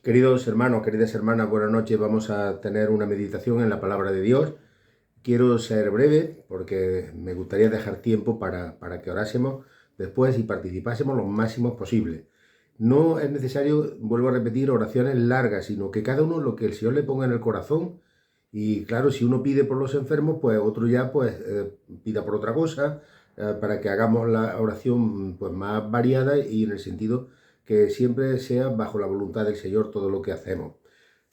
Queridos hermanos, queridas hermanas, buenas noches. Vamos a tener una meditación en la palabra de Dios. Quiero ser breve porque me gustaría dejar tiempo para que orásemos después y participásemos lo máximo posible. No es necesario, vuelvo a repetir, oraciones largas, sino que cada uno lo que el Señor le ponga en el corazón. Y claro, si uno pide por los enfermos, pues otro ya pida por otra cosa, para que hagamos la oración pues más variada y en el sentido que siempre sea bajo la voluntad del Señor todo lo que hacemos.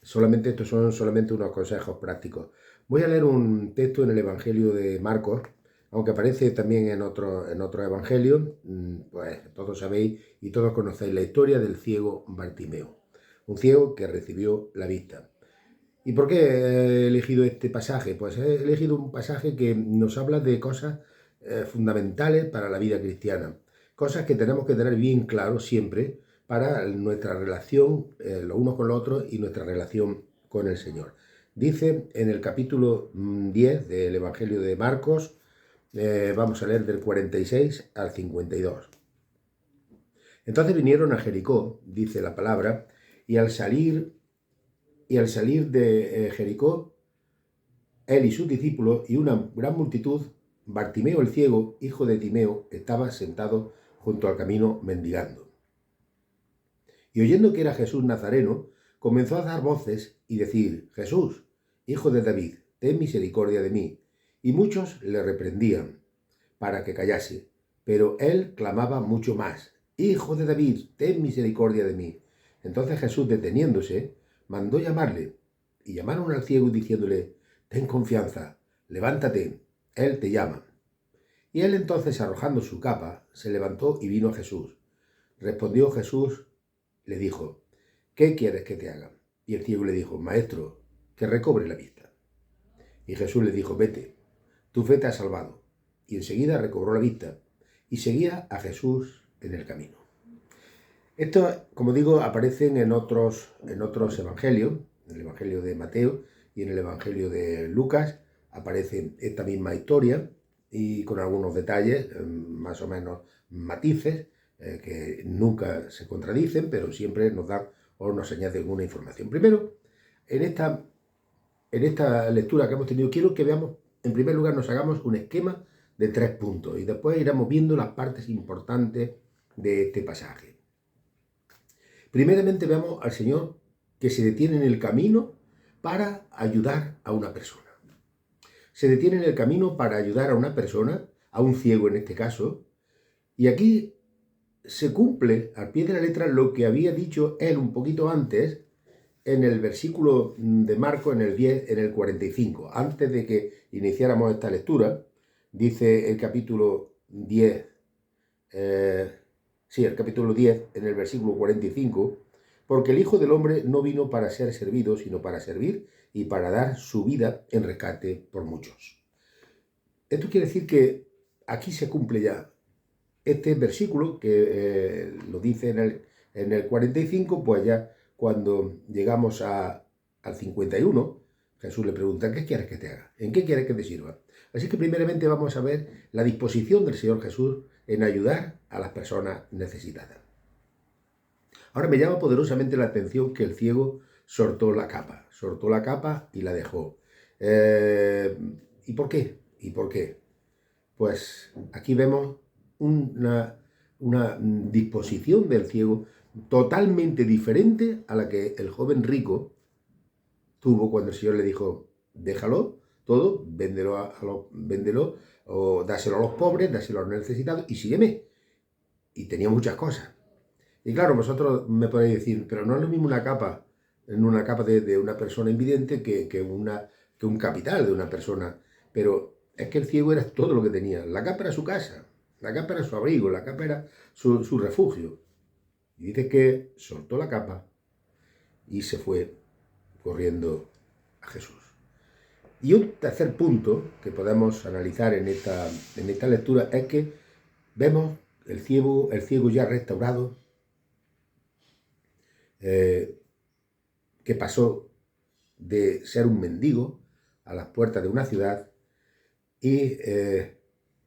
Estos son solamente unos consejos prácticos. Voy a leer un texto en el Evangelio de Marcos, aunque aparece también en otro evangelio. Pues todos sabéis y todos conocéis la historia del ciego Bartimeo, un ciego que recibió la vista. ¿Y por qué he elegido este pasaje? Pues he elegido un pasaje que nos habla de cosas fundamentales para la vida cristiana, cosas que tenemos que tener bien claro siempre para nuestra relación los unos con los otros y nuestra relación con el Señor. Dice en el capítulo 10 del Evangelio de Marcos, vamos a leer del 46 al 52. Entonces vinieron a Jericó, dice la palabra, y al salir de Jericó, él y sus discípulos y una gran multitud, Bartimeo el ciego, hijo de Timeo, estaba sentado junto al camino mendigando. Y oyendo que era Jesús Nazareno, comenzó a dar voces y decir: Jesús, hijo de David, ten misericordia de mí. Y muchos le reprendían para que callase, pero él clamaba mucho más: Hijo de David, ten misericordia de mí. Entonces Jesús, deteniéndose, mandó llamarle, y llamaron al ciego diciéndole: Ten confianza, levántate, él te llama. Y él entonces, arrojando su capa, se levantó y vino a Jesús. Respondió Jesús, le dijo: ¿Qué quieres que te haga? Y el ciego le dijo: Maestro, que recobre la vista. Y Jesús le dijo: Vete, tu fe te ha salvado. Y enseguida recobró la vista y seguía a Jesús en el camino. Esto, como digo, aparecen en otros evangelios, en el Evangelio de Mateo y en el Evangelio de Lucas, aparece esta misma historia y con algunos detalles, más o menos matices, que nunca se contradicen, pero siempre nos dan o nos añaden alguna información. Primero, en esta lectura que hemos tenido, quiero que veamos, en primer lugar, nos hagamos un esquema de 3 puntos y después iremos viendo las partes importantes de este pasaje. Primeramente vemos al Señor que se detiene en el camino para ayudar a una persona. Se detiene en el camino para ayudar a una persona, a un ciego en este caso, y aquí se cumple al pie de la letra lo que había dicho él un poquito antes en el versículo de Marcos, en el 10, en el 45. Antes de que iniciáramos esta lectura, dice el capítulo 10, el capítulo 10, en el versículo 45, porque el Hijo del Hombre no vino para ser servido, sino para servir y para dar su vida en rescate por muchos. Esto quiere decir que aquí se cumple ya este versículo que lo dice en el 45, pues ya cuando llegamos al 51, Jesús le pregunta: ¿qué quieres que te haga? ¿En qué quieres que te sirva? Así que primeramente vamos a ver la disposición del Señor Jesús en ayudar a las personas necesitadas. Ahora me llama poderosamente la atención que el ciego soltó la capa y la dejó. ¿Y por qué? ¿Y por qué? Pues aquí vemos una disposición del ciego totalmente diferente a la que el joven rico tuvo cuando el Señor le dijo: déjalo todo, véndelo o dáselo a los pobres, dáselo a los necesitados y sígueme. Y tenía muchas cosas. Y claro, vosotros me podéis decir: pero no es lo mismo una capa de una persona invidente que un capital de una persona. Pero es que el ciego era todo lo que tenía. La capa era su casa, la capa era su abrigo, la capa era su refugio. Y dice que soltó la capa y se fue corriendo a Jesús. Y un tercer punto que podemos analizar en esta lectura es que vemos el ciego ya restaurado, que pasó de ser un mendigo a las puertas de una ciudad y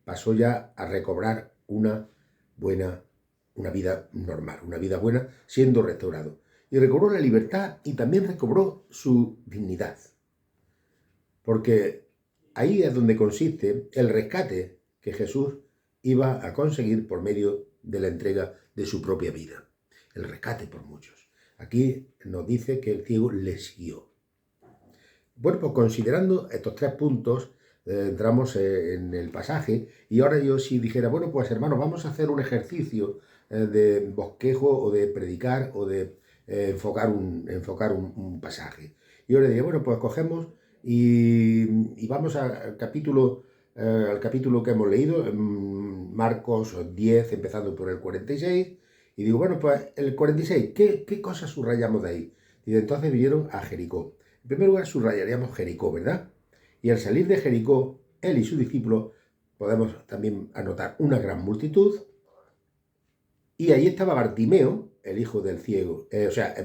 pasó ya a recobrar una vida normal, una vida buena, siendo restaurado. y recobró la libertad y también recobró su dignidad. Porque ahí es donde consiste el rescate que Jesús iba a conseguir por medio de la entrega de su propia vida. El rescate por muchos. Aquí nos dice que el ciego le siguió. Bueno, pues considerando estos 3 puntos, entramos en el pasaje, y ahora yo si dijera, bueno, pues hermanos, vamos a hacer un ejercicio de bosquejo o de predicar o de enfocar un pasaje. Y yo le diría, bueno, pues cogemos y vamos al capítulo que hemos leído, Marcos 10, empezando por el 46, y digo, bueno, pues el 46, ¿qué cosas subrayamos de ahí? Y entonces vinieron a Jericó. En primer lugar, subrayaríamos Jericó, ¿verdad? Y al salir de Jericó, él y su discípulo, podemos también anotar una gran multitud, y ahí estaba Bartimeo, el hijo del ciego,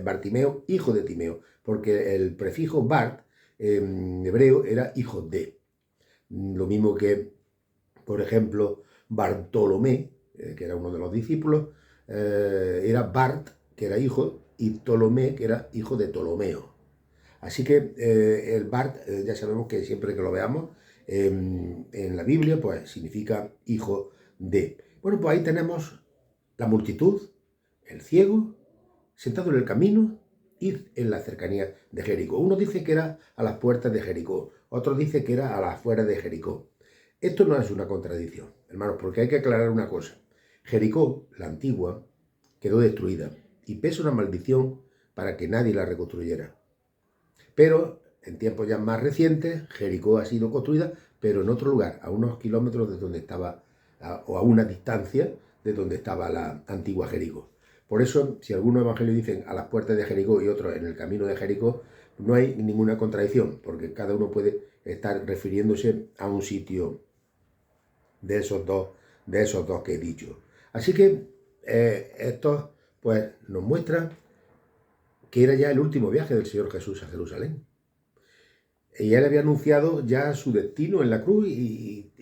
Bartimeo, hijo de Timeo, porque el prefijo Bart, en hebreo, era hijo de. Lo mismo que, por ejemplo, Bartolomé, que era uno de los discípulos, era Bart, que era hijo, y Ptolomé, que era hijo de Ptolomeo. Así que el Bart, ya sabemos que siempre que lo veamos en la Biblia, pues significa hijo de. Bueno, pues ahí tenemos la multitud, el ciego, sentado en el camino y en la cercanía de Jericó. Uno dice que era a las puertas de Jericó, otro dice que era a las afueras de Jericó. Esto no es una contradicción, hermanos, porque hay que aclarar una cosa. Jericó, la antigua, quedó destruida y pesa una maldición para que nadie la reconstruyera. Pero en tiempos ya más recientes, Jericó ha sido construida, pero en otro lugar, a unos kilómetros de donde estaba, o a una distancia de donde estaba la antigua Jericó. Por eso, si algunos evangelios dicen a las puertas de Jericó y otros en el camino de Jericó, no hay ninguna contradicción, porque cada uno puede estar refiriéndose a un sitio de esos dos que he dicho. Así que esto pues, nos muestra que era ya el último viaje del Señor Jesús a Jerusalén. Y él había anunciado ya su destino en la cruz y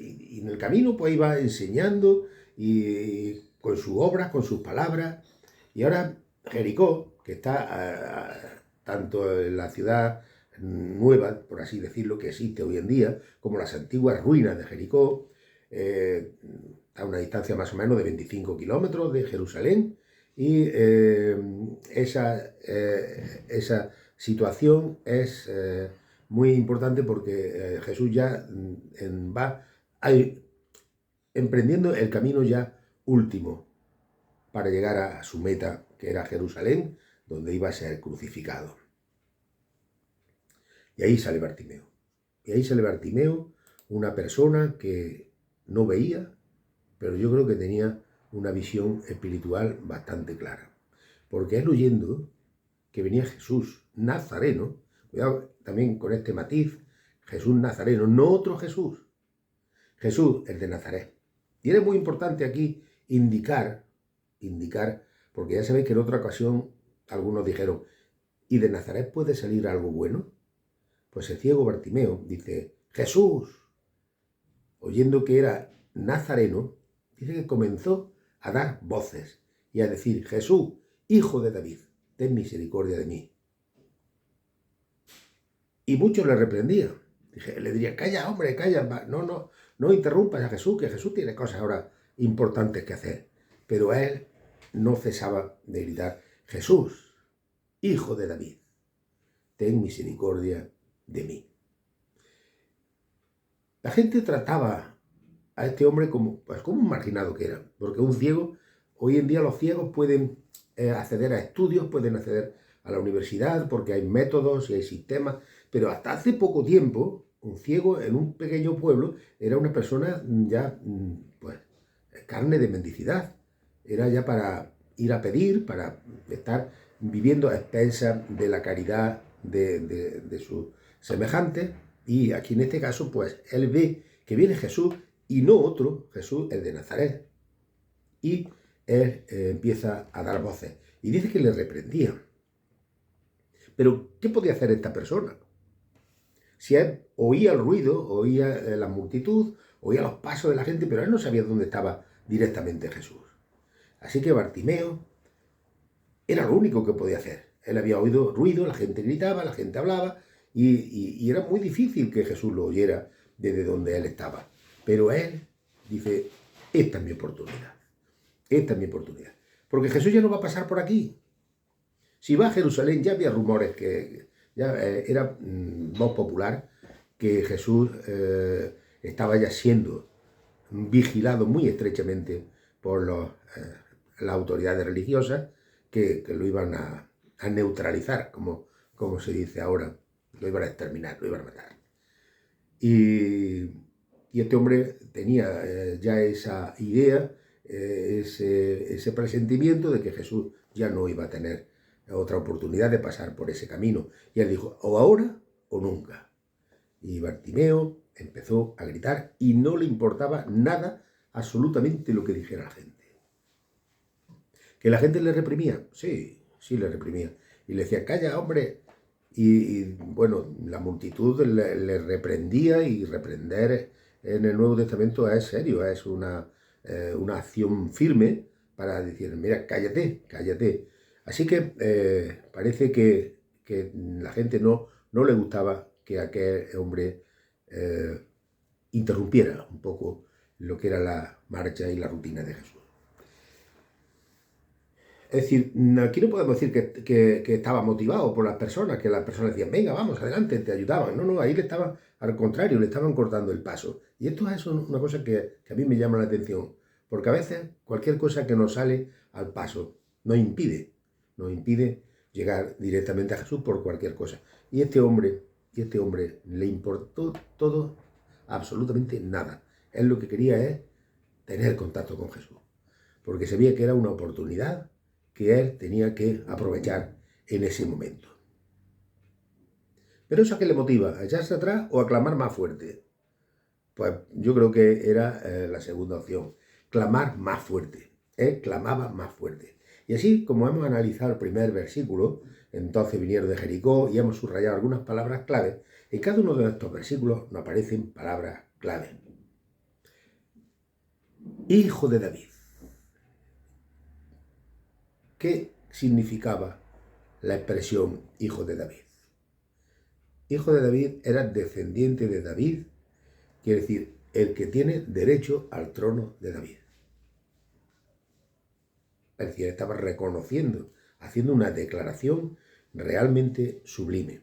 en el camino pues iba enseñando y con sus obras, con sus palabras. Y ahora Jericó, que está tanto en la ciudad nueva, por así decirlo, que existe hoy en día, como las antiguas ruinas de Jericó, a una distancia más o menos de 25 kilómetros de Jerusalén, y esa situación es muy importante porque Jesús ya va emprendiendo el camino ya último para llegar a su meta, que era Jerusalén, donde iba a ser crucificado. Y ahí sale Bartimeo. Y ahí sale Bartimeo, una persona que no veía, pero yo creo que tenía una visión espiritual bastante clara. Porque él, oyendo que venía Jesús Nazareno, cuidado también con este matiz, Jesús Nazareno, no otro Jesús, Jesús el de Nazaret. Y era muy importante aquí indicar, porque ya sabéis que en otra ocasión algunos dijeron, ¿y de Nazaret puede salir algo bueno? Pues el ciego Bartimeo dice, Jesús, oyendo que era nazareno, dice que comenzó a dar voces y a decir, Jesús, hijo de David, ten misericordia de mí. Y muchos le reprendían. Le dirían, calla, hombre, calla, no interrumpas a Jesús, que Jesús tiene cosas ahora importantes que hacer. Pero él no cesaba de gritar, Jesús, hijo de David, ten misericordia de mí. La gente trataba a este hombre como un marginado que era, porque un ciego, hoy en día los ciegos pueden acceder a estudios, pueden acceder a la universidad, porque hay métodos y hay sistemas, pero hasta hace poco tiempo, un ciego en un pequeño pueblo era una persona ya, pues, carne de mendicidad, era ya para ir a pedir, para estar viviendo a expensas de la caridad de sus semejantes. Y aquí en este caso, pues, él ve que viene Jesús y no otro, Jesús, el de Nazaret. Y él empieza a dar voces. Y dice que le reprendía. Pero, ¿qué podía hacer esta persona? Si él oía el ruido, oía la multitud, oía los pasos de la gente, pero él no sabía dónde estaba directamente Jesús. Así que Bartimeo era lo único que podía hacer. Él había oído ruido, la gente gritaba, la gente hablaba, y era muy difícil que Jesús lo oyera desde donde él estaba. Pero él dice, esta es mi oportunidad, esta es mi oportunidad. Porque Jesús ya no va a pasar por aquí. Si va a Jerusalén, ya había rumores que ya era voz popular que Jesús estaba ya siendo vigilado muy estrechamente por las autoridades religiosas que lo iban a neutralizar, como se dice ahora, lo iban a exterminar, lo iban a matar. Y este hombre tenía ya esa idea, ese presentimiento de que Jesús ya no iba a tener otra oportunidad de pasar por ese camino. Y él dijo, o ahora o nunca. Y Bartimeo empezó a gritar y no le importaba nada, absolutamente lo que dijera la gente. ¿Que la gente le reprimía? Sí, sí le reprimía. Y le decía, calla, hombre. Y bueno, la multitud le reprendía, y reprender en el Nuevo Testamento es serio, es una acción firme para decir, mira, cállate, cállate. Así que parece que la gente no le gustaba que aquel hombre interrumpiera un poco lo que era la marcha y la rutina de Jesús. Es decir, aquí no podemos decir que estaba motivado por las personas, que las personas decían, venga, vamos, adelante, te ayudaban. No, ahí le estaban, al contrario, le estaban cortando el paso. Y esto es una cosa que a mí me llama la atención, porque a veces cualquier cosa que nos sale al paso nos impide llegar directamente a Jesús por cualquier cosa. Y este hombre le importó todo, absolutamente nada. Él lo que quería es tener contacto con Jesús, porque sabía que era una oportunidad que él tenía que aprovechar en ese momento. ¿Pero eso a qué le motiva? ¿A echarse atrás o a clamar más fuerte? Pues yo creo que era la segunda opción, clamar más fuerte. Él clamaba más fuerte. Y así como hemos analizado el primer versículo, entonces vinieron de Jericó, y hemos subrayado algunas palabras clave, en cada uno de estos versículos nos aparecen palabras clave. Hijo de David. ¿Qué significaba la expresión hijo de David? Hijo de David era descendiente de David, quiere decir, el que tiene derecho al trono de David. Es decir, estaba reconociendo, haciendo una declaración realmente sublime.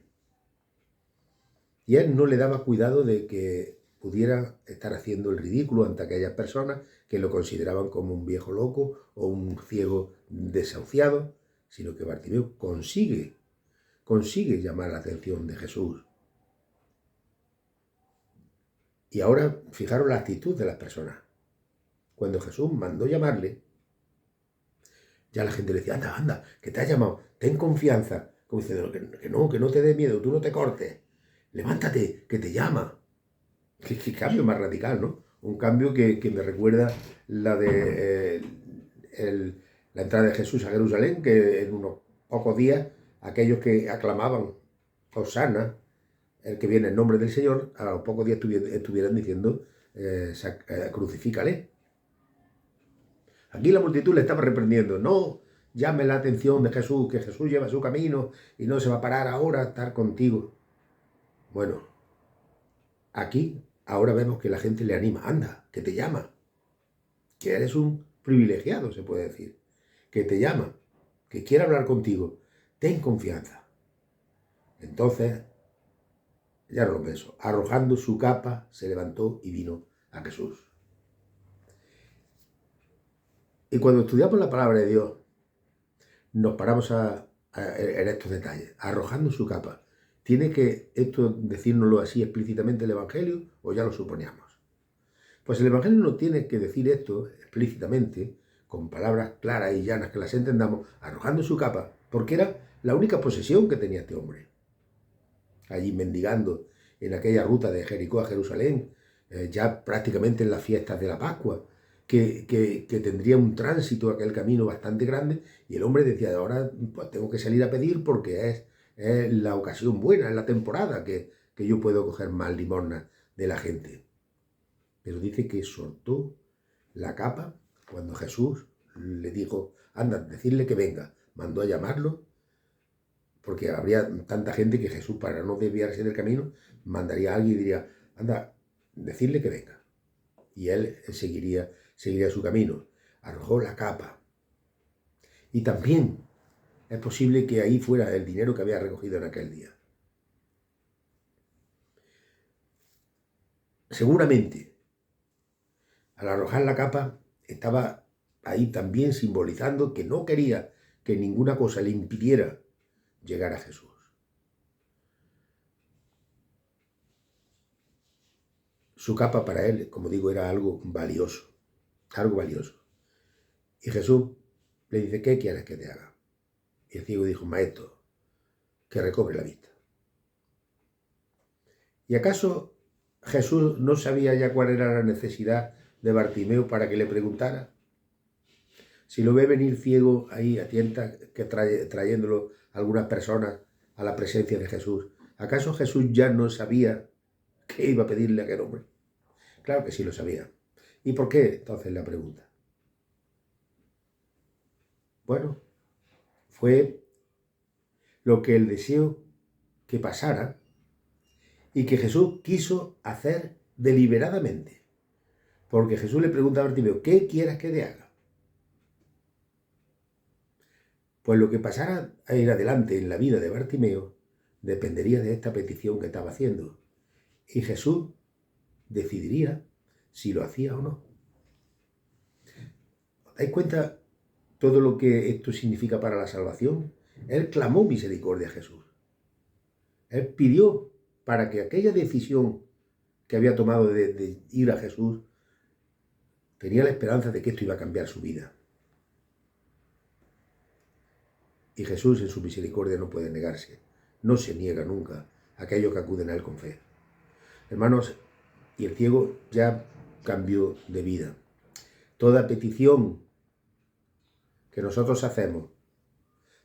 Y él no le daba cuidado de que pudiera estar haciendo el ridículo ante aquellas personas que lo consideraban como un viejo loco o un ciego desahuciado, sino que Bartimeo consigue llamar la atención de Jesús. Y ahora, fijaros la actitud de las personas. Cuando Jesús mandó llamarle, ya la gente le decía, anda, que te ha llamado, ten confianza. Como diciendo, que no te dé miedo, tú no te cortes. Levántate, que te llama. Qué cambio más radical, ¿no? Un cambio que me recuerda la de la entrada de Jesús a Jerusalén, que en unos pocos días aquellos que aclamaban Hosana, el que viene en nombre del Señor, a los pocos días estuvieran diciendo, crucifícale. Aquí la multitud le estaba reprendiendo, no llame la atención de Jesús, que Jesús lleva su camino y no se va a parar ahora a estar contigo. Bueno, aquí ahora vemos que la gente le anima, anda, que te llama, que eres un privilegiado, se puede decir, que te llama, que quiere hablar contigo, ten confianza. Entonces, ya no lo pienso, arrojando su capa, se levantó y vino a Jesús. Y cuando estudiamos la palabra de Dios, nos paramos en estos detalles, arrojando su capa. ¿Tiene que esto decírnoslo así explícitamente el Evangelio o ya lo suponíamos? Pues el Evangelio no tiene que decir esto explícitamente, con palabras claras y llanas que las entendamos, arrojando su capa, porque era la única posesión que tenía este hombre. Allí mendigando en aquella ruta de Jericó a Jerusalén, ya prácticamente en las fiestas de la Pascua, que tendría un tránsito aquel camino bastante grande, y el hombre decía, ahora pues tengo que salir a pedir porque es la ocasión buena, es la temporada que yo puedo coger más limosna de la gente. Pero dice que soltó la capa cuando Jesús le dijo, anda, decirle que venga, mandó a llamarlo, porque habría tanta gente que Jesús, para no desviarse del camino, mandaría a alguien y diría, anda, decirle que venga. Y él seguiría su camino. Arrojó la capa. Y también es posible que ahí fuera el dinero que había recogido en aquel día. Seguramente, al arrojar la capa, estaba ahí también simbolizando que no quería que ninguna cosa le impidiera llegar a Jesús. Su capa para él, como digo, era algo valioso, algo valioso. Y Jesús le dice, ¿qué quieres que te haga? Y el ciego dijo, maestro, que recobre la vista. ¿Y acaso Jesús no sabía ya cuál era la necesidad de Bartimeo para que le preguntara? Si lo ve venir ciego ahí a tientas, que trayéndolo algunas personas a la presencia de Jesús, ¿acaso Jesús ya no sabía qué iba a pedirle a aquel hombre? Claro que sí lo sabía. ¿Y por qué? Entonces la pregunta. Bueno, fue lo que el deseo que pasara y que Jesús quiso hacer deliberadamente. Porque Jesús le pregunta a Bartimeo, ¿qué quieres que te haga? Pues lo que pasara a ir adelante en la vida de Bartimeo dependería de esta petición que estaba haciendo. Y Jesús decidiría si lo hacía o no. ¿Os dais cuenta todo lo que esto significa para la salvación? Él clamó misericordia a Jesús. Él pidió para que aquella decisión que había tomado de ir a Jesús, tenía la esperanza de que esto iba a cambiar su vida. Y Jesús en su misericordia no puede negarse. No se niega nunca a aquellos que acuden a Él con fe. Hermanos, y el ciego ya cambió de vida. Toda petición que nosotros hacemos,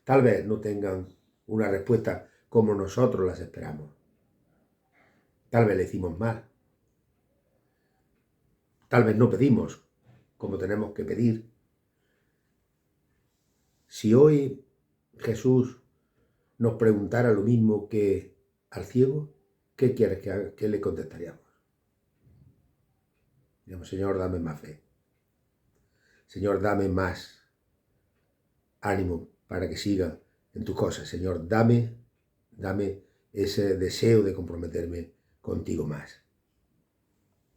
tal vez no tengan una respuesta como nosotros las esperamos. Tal vez le hicimos mal. Tal vez no pedimos como tenemos que pedir. Si hoy Jesús nos preguntara lo mismo que al ciego, ¿qué quieres que haga? ¿Qué le contestaríamos? Digamos, Señor, dame más fe. Señor, dame más ánimo para que siga en tus cosas. Señor, dame ese deseo de comprometerme contigo más.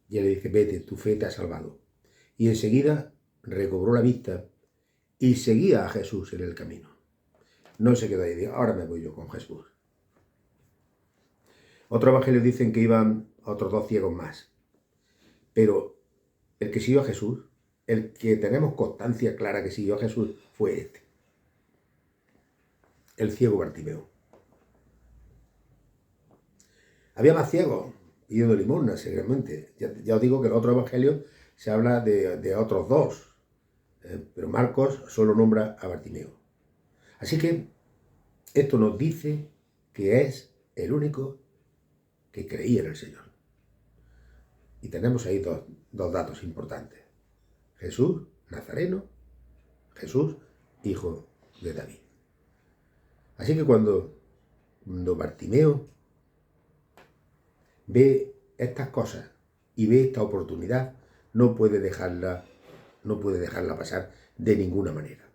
Y él le dice, vete, tu fe te ha salvado. Y enseguida recobró la vista y seguía a Jesús en el camino. No se quedó ahí, dijo, ahora me voy yo con Jesús. Otros evangelios dicen que iban otros 2 ciegos más. Pero el que siguió a Jesús, el que tenemos constancia clara que siguió a Jesús, fue este. El ciego Bartimeo. Había más ciegos pidiendo limosna, seguramente. Ya os digo que en otros evangelios se habla de otros 2. Pero Marcos solo nombra a Bartimeo. Así que esto nos dice que es el único que creía en el Señor. Y tenemos ahí dos datos importantes. Jesús, Nazareno, Jesús, hijo de David. Así que cuando Bartimeo ve estas cosas y ve esta oportunidad, no puede dejarla pasar de ninguna manera.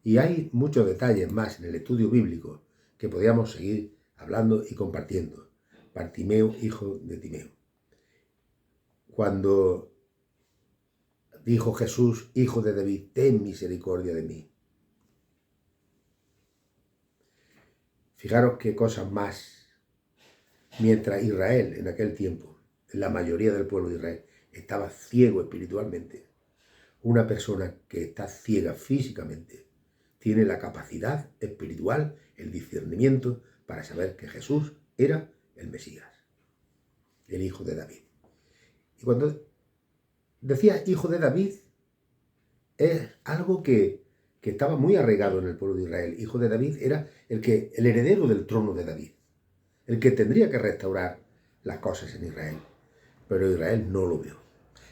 Y hay muchos detalles más en el estudio bíblico que podríamos seguir hablando y compartiendo. Bartimeo, hijo de Timeo. Cuando dijo Jesús, hijo de David, ten misericordia de mí. Fijaros qué cosas más. Mientras Israel en aquel tiempo, la mayoría del pueblo de Israel, estaba ciego espiritualmente, una persona que está ciega físicamente tiene la capacidad espiritual, el discernimiento para saber que Jesús era el Mesías, el hijo de David. Y cuando decía hijo de David, es algo que estaba muy arraigado en el pueblo de Israel. Hijo de David era el heredero del trono de David, el que tendría que restaurar las cosas en Israel. Pero Israel no lo vio.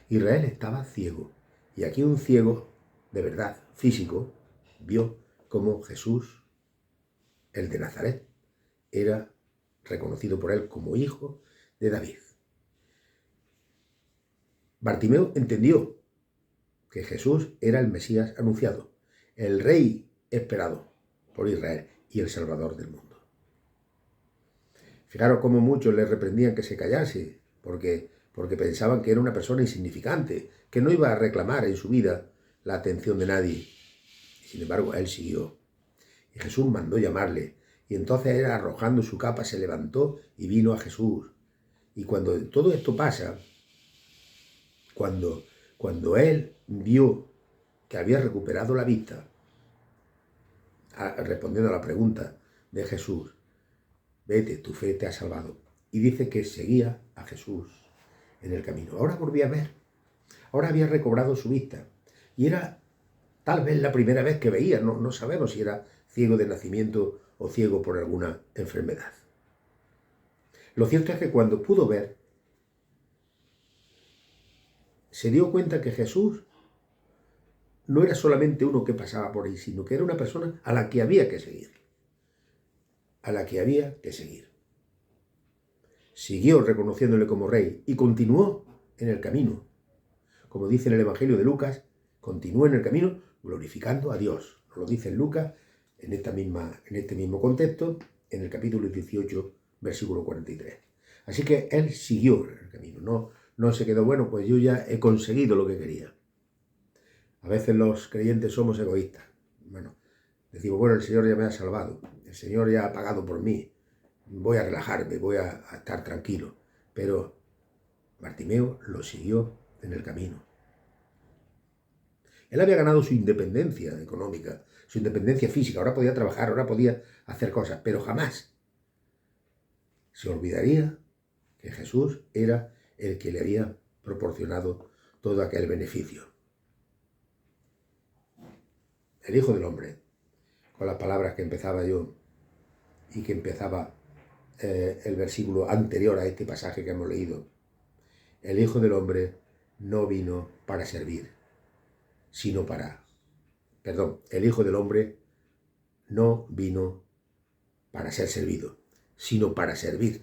Israel estaba ciego. Y aquí un ciego, de verdad, físico, vio cómo Jesús el de Nazaret, era reconocido por él como hijo de David. Bartimeo entendió que Jesús era el Mesías anunciado, el rey esperado por Israel y el Salvador del mundo. Fijaros cómo muchos le reprendían que se callase, porque pensaban que era una persona insignificante, que no iba a reclamar en su vida la atención de nadie. Sin embargo, él siguió. Y Jesús mandó llamarle. Y entonces él, arrojando su capa, se levantó y vino a Jesús. Y cuando todo esto pasa, cuando él vio que había recuperado la vista, respondiendo a la pregunta de Jesús, vete, tu fe te ha salvado. Y dice que seguía a Jesús en el camino. Ahora volvía a ver. Ahora había recobrado su vista. Y era tal vez la primera vez que veía. No sabemos si era ciego de nacimiento o ciego por alguna enfermedad. Lo cierto es que cuando pudo ver, se dio cuenta que Jesús no era solamente uno que pasaba por ahí, sino que era una persona a la que había que seguir. A la que había que seguir. Siguió reconociéndole como rey y continuó en el camino. Como dice en el Evangelio de Lucas, continuó en el camino glorificando a Dios. Nos lo dice Lucas en este mismo contexto, en el capítulo 18, versículo 43. Así que él siguió en el camino, no se quedó, bueno, pues yo ya he conseguido lo que quería. A veces los creyentes somos egoístas. Bueno, decimos, bueno, el Señor ya me ha salvado, el Señor ya ha pagado por mí, voy a relajarme, voy a estar tranquilo. Pero Bartimeo lo siguió en el camino. Él había ganado su independencia económica, su independencia física, ahora podía trabajar, ahora podía hacer cosas, pero jamás se olvidaría que Jesús era el que le había proporcionado todo aquel beneficio. El Hijo del Hombre, con las palabras que empezaba yo y que empezaba el versículo anterior a este pasaje que hemos leído. El Hijo del Hombre no vino para servir, sino para... el Hijo del Hombre no vino para ser servido, sino para servir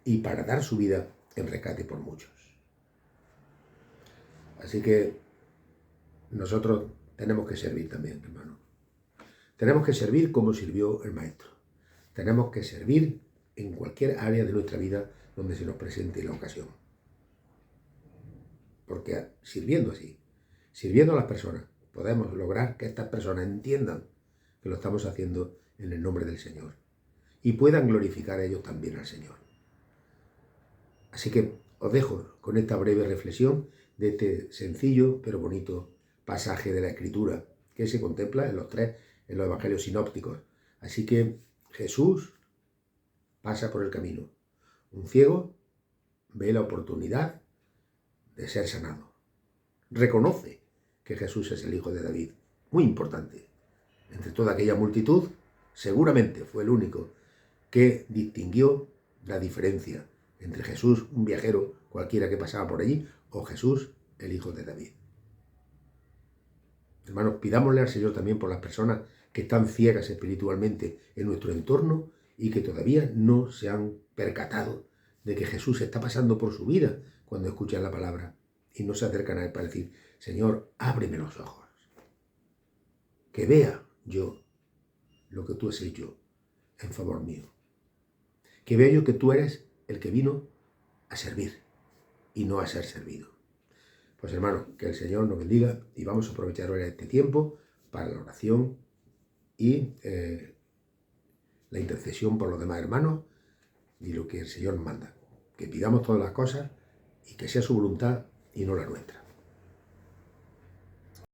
y para dar su vida en rescate por muchos. Así que nosotros tenemos que servir también, hermano. Tenemos que servir como sirvió el Maestro. Tenemos que servir en cualquier área de nuestra vida donde se nos presente la ocasión. Porque sirviendo así, sirviendo a las personas, podemos lograr que estas personas entiendan que lo estamos haciendo en el nombre del Señor y puedan glorificar a ellos también al Señor. Así que os dejo con esta breve reflexión de este sencillo pero bonito pasaje de la Escritura que se contempla en los evangelios sinópticos. Así que Jesús pasa por el camino. Un ciego ve la oportunidad de ser sanado. Reconoce que Jesús es el Hijo de David. Muy importante. Entre toda aquella multitud, seguramente fue el único que distinguió la diferencia entre Jesús, un viajero cualquiera que pasaba por allí, o Jesús, el Hijo de David. Hermanos, pidámosle al Señor también por las personas que están ciegas espiritualmente en nuestro entorno y que todavía no se han percatado de que Jesús está pasando por su vida cuando escuchan la palabra y no se acercan a Él para decir, Señor, ábreme los ojos, que vea yo lo que tú has hecho en favor mío, que vea yo que tú eres el que vino a servir y no a ser servido. Pues hermano, que el Señor nos bendiga y vamos a aprovechar ahora este tiempo para la oración y la intercesión por los demás hermanos y lo que el Señor nos manda. Que pidamos todas las cosas y que sea su voluntad y no la nuestra.